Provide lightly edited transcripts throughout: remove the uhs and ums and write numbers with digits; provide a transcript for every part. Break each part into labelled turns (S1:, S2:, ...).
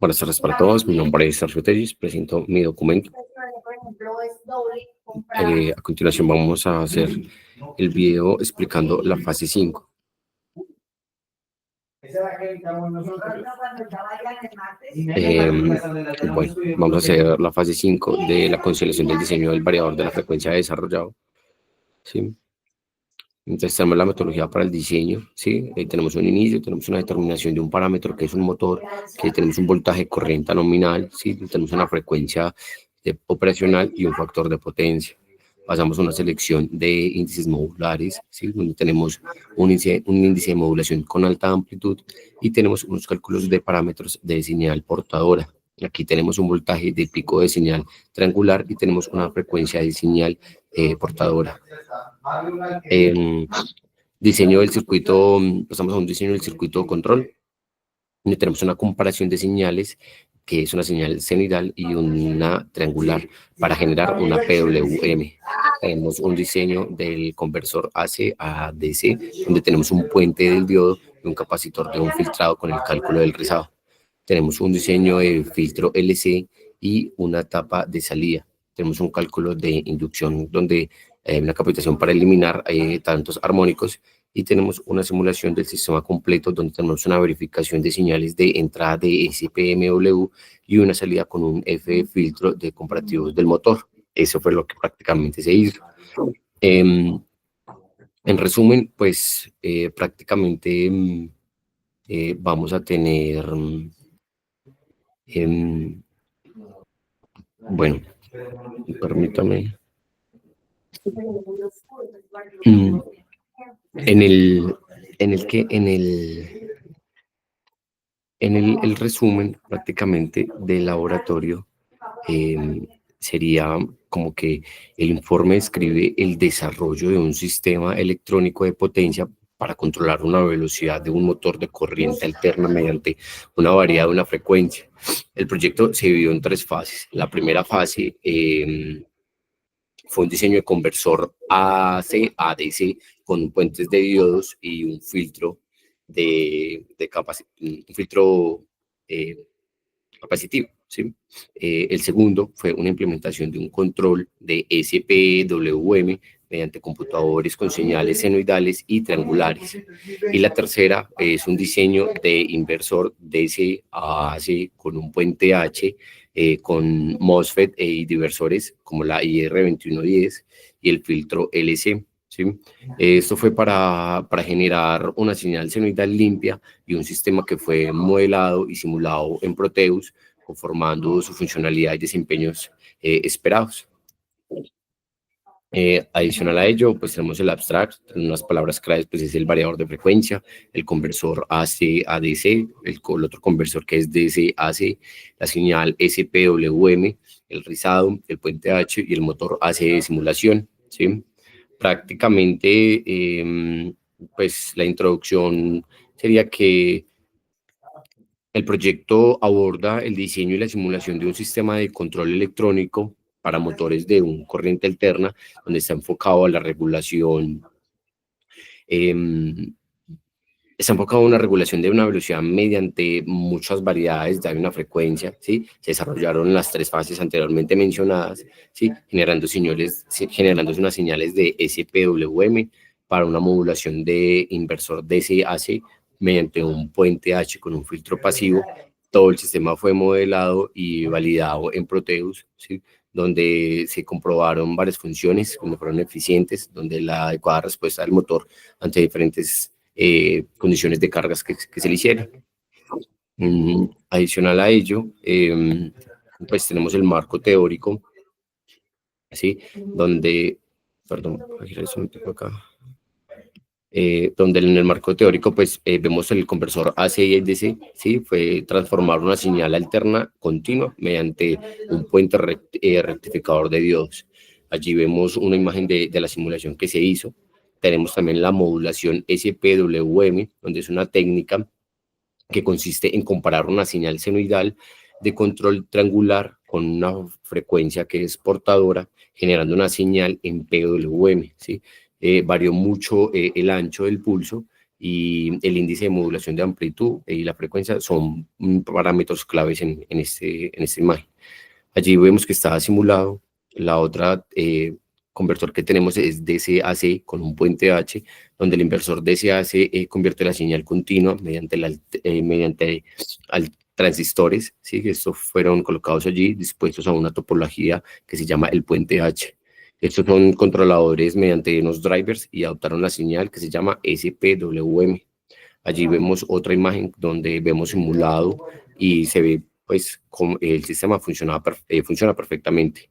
S1: Buenas tardes para todos, mi nombre es Sergio Tellis, presento mi documento. A continuación vamos a hacer el video explicando la fase 5. Bueno, vamos a hacer la fase 5 de la conciliación del diseño del variador de la frecuencia de desarrollado, ¿sí? Entonces tenemos la metodología para el diseño, ¿sí? Tenemos un inicio, tenemos una determinación de un parámetro que es un motor, que tenemos un voltaje corriente nominal, ¿sí? Tenemos una frecuencia operacional y un factor de potencia. Pasamos a una selección de índices modulares, ¿sí? Donde tenemos un índice de modulación con alta amplitud y tenemos unos cálculos de parámetros de señal portadora. Aquí tenemos un voltaje de pico de señal triangular y tenemos una frecuencia de señal portadora. Diseño del circuito, pasamos a un diseño del circuito de control, donde tenemos una comparación de señales, que es una señal senoidal y una triangular, para generar una PWM. Tenemos un diseño del conversor AC a DC, donde tenemos un puente del diodo y un capacitor de un filtrado con el cálculo del rizado. Tenemos un diseño de filtro LC y una tapa de salida. Tenemos un cálculo de inducción donde hay una capacitación para eliminar tantos armónicos, y tenemos una simulación del sistema completo donde tenemos una verificación de señales de entrada de SPMW y una salida con un F filtro de comparativos del motor. Eso fue lo que prácticamente se hizo. En resumen, pues prácticamente vamos a tener... bueno, permítame. El resumen prácticamente del laboratorio sería como que el informe describe el desarrollo de un sistema electrónico de potencia para controlar una velocidad de un motor de corriente alterna mediante una variedad de una frecuencia. El proyecto se dividió en 3 fases. La primera fase fue un diseño de conversor AC a DC con puentes de diodos y un filtro un filtro capacitivo, ¿sí? El segundo fue una implementación de un control de SPWM mediante computadores con señales senoidales y triangulares. Y la tercera es un diseño de inversor DC a AC con un puente H, con MOSFET y diversores como la IR2110 y el filtro LC. ¿Sí? Esto fue para generar una señal senoidal limpia y un sistema que fue modelado y simulado en Proteus, conformando su funcionalidad y desempeños esperados. Adicional a ello, pues tenemos el abstract, unas palabras claves, pues es el variador de frecuencia, el conversor AC a DC, el otro conversor que es DC AC, la señal SPWM, el rizado, el puente H y el motor AC de simulación, ¿sí? Prácticamente, pues la introducción sería que el proyecto aborda el diseño y la simulación de un sistema de control electrónico para motores de un corriente alterna, donde está enfocado a la regulación, está enfocado a una regulación de una velocidad mediante muchas variedades de una frecuencia, ¿sí? Se desarrollaron las 3 fases anteriormente mencionadas, ¿sí? Generándose unas señales de SPWM para una modulación de inversor DC-AC mediante un puente H con un filtro pasivo. Todo el sistema fue modelado y validado en Proteus, ¿sí? Donde se comprobaron varias funciones, donde fueron eficientes, donde la adecuada respuesta del motor ante diferentes condiciones de cargas que se le hicieron. Adicional a ello, pues tenemos el marco teórico, ¿sí? Donde, perdón, acá. Donde en el marco teórico pues vemos el conversor AC y DC, ¿sí? Fue transformar una señal alterna continua mediante un puente rectificador de diodos. Allí vemos una imagen de la simulación que se hizo. Tenemos también la modulación SPWM, donde es una técnica que consiste en comparar una señal senoidal de control triangular con una frecuencia que es portadora, generando una señal en PWM, ¿sí? Varió mucho el ancho del pulso y el índice de modulación de amplitud y la frecuencia son parámetros claves en esta imagen. Allí vemos que está simulado. La otra conversor que tenemos es DC-AC con un puente H, donde el inversor DC-AC convierte la señal continua mediante transistores, ¿sí? Estos fueron colocados allí, dispuestos a una topología que se llama el puente H. Estos son controladores mediante unos drivers y adoptaron la señal que se llama SPWM. Allí vemos otra imagen donde vemos simulado y se ve pues como el sistema funciona perfectamente.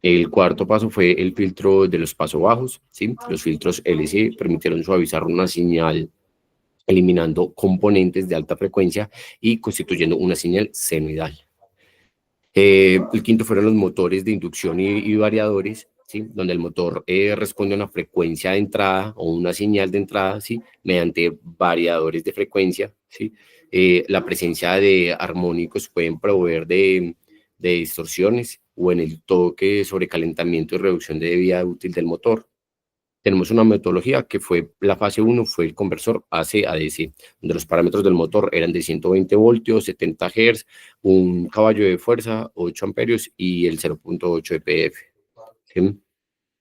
S1: El cuarto paso fue el filtro de los pasos bajos, ¿sí? Los filtros LC permitieron suavizar una señal eliminando componentes de alta frecuencia y constituyendo una señal senoidal. El quinto fueron los motores de inducción y variadores, ¿sí? Donde el motor responde a una frecuencia de entrada o una señal de entrada, ¿sí? Mediante variadores de frecuencia, ¿sí? La presencia de armónicos pueden proveer de distorsiones o en el toque, sobrecalentamiento y reducción de vida útil del motor. Tenemos una metodología que fue, la fase 1 fue el conversor AC-DC, donde los parámetros del motor eran de 120 voltios, 70 Hz, un caballo de fuerza, 8 amperios y el 0.8 EPF. ¿Sí?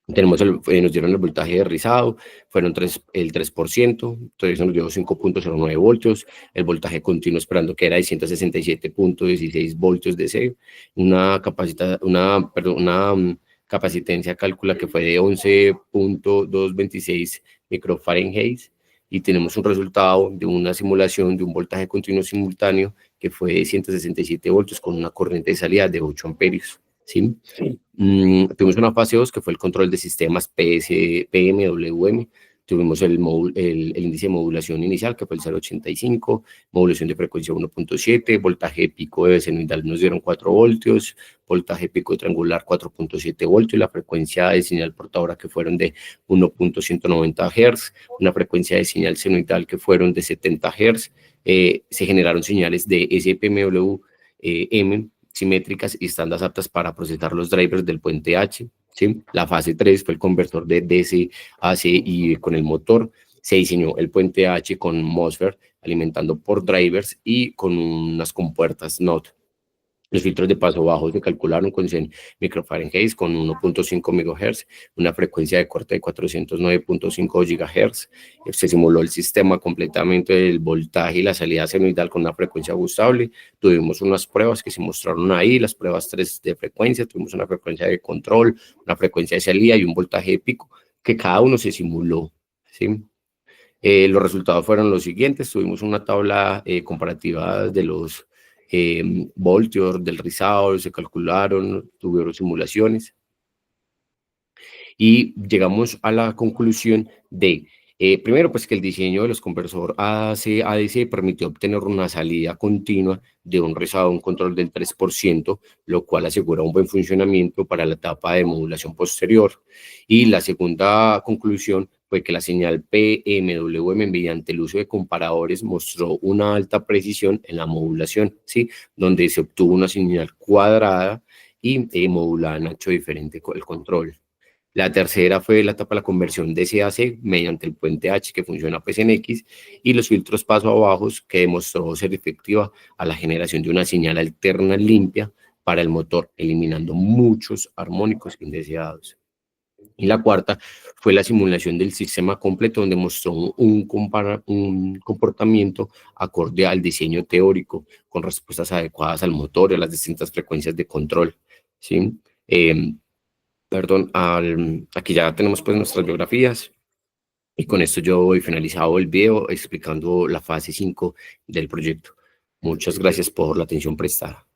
S1: Nos dieron el voltaje de rizado, fueron el 3%, entonces nos dio 5.09 voltios, el voltaje continuo esperando que era de 167.16 voltios DC, una capacitencia calcula que fue de 11.226 microfahrenheit y tenemos un resultado de una simulación de un voltaje continuo simultáneo que fue de 167 voltios con una corriente de salida de 8 amperios. ¿Sí? Tuvimos una fase 2 que fue el control de sistemas PMWM. Tuvimos el índice de modulación inicial que fue el 0.85, modulación de frecuencia 1.7, voltaje pico de senoidal nos dieron 4 voltios, voltaje pico triangular 4.7 voltios, la frecuencia de señal portadora que fueron de 1.190 Hz, una frecuencia de señal senoidal que fueron de 70 Hz. Se generaron señales de SPMWM simétricas y están aptas para procesar los drivers del puente H. ¿Sí? La fase 3 fue el conversor de DC a AC y con el motor. Se diseñó el puente H con MOSFET alimentando por drivers y con unas compuertas NOT. Los filtros de paso bajo se calcularon con 100 microfahrenheit con 1.5 MHz, una frecuencia de corte de 409.5 GHz. Se simuló el sistema completamente del voltaje y la salida senoidal con una frecuencia ajustable. Tuvimos unas pruebas que se mostraron ahí, las pruebas 3 de frecuencia, tuvimos una frecuencia de control, una frecuencia de salida y un voltaje de pico, que cada uno se simuló, ¿sí? Los resultados fueron los siguientes, tuvimos una tabla comparativa de los voltios del rizado, se calcularon, tuvieron simulaciones y llegamos a la conclusión de, primero, pues que el diseño de los conversor AC-ADC permitió obtener una salida continua de un rizado, un control del 3%, lo cual asegura un buen funcionamiento para la etapa de modulación posterior. Y la segunda conclusión fue que la señal PMWM mediante el uso de comparadores mostró una alta precisión en la modulación, ¿sí? Donde se obtuvo una señal cuadrada y modulada en ancho diferente con el control. La tercera fue la etapa de la conversión de CAC mediante el puente H que funciona pues en X y los filtros paso abajo que demostró ser efectiva a la generación de una señal alterna limpia para el motor, eliminando muchos armónicos indeseados. Y la cuarta fue la simulación del sistema completo donde mostró un comportamiento acorde al diseño teórico con respuestas adecuadas al motor y a las distintas frecuencias de control. ¿Sí? Perdón, aquí ya tenemos pues nuestras biografías y con esto yo he finalizado el video explicando la fase 5 del proyecto. Muchas gracias por la atención prestada.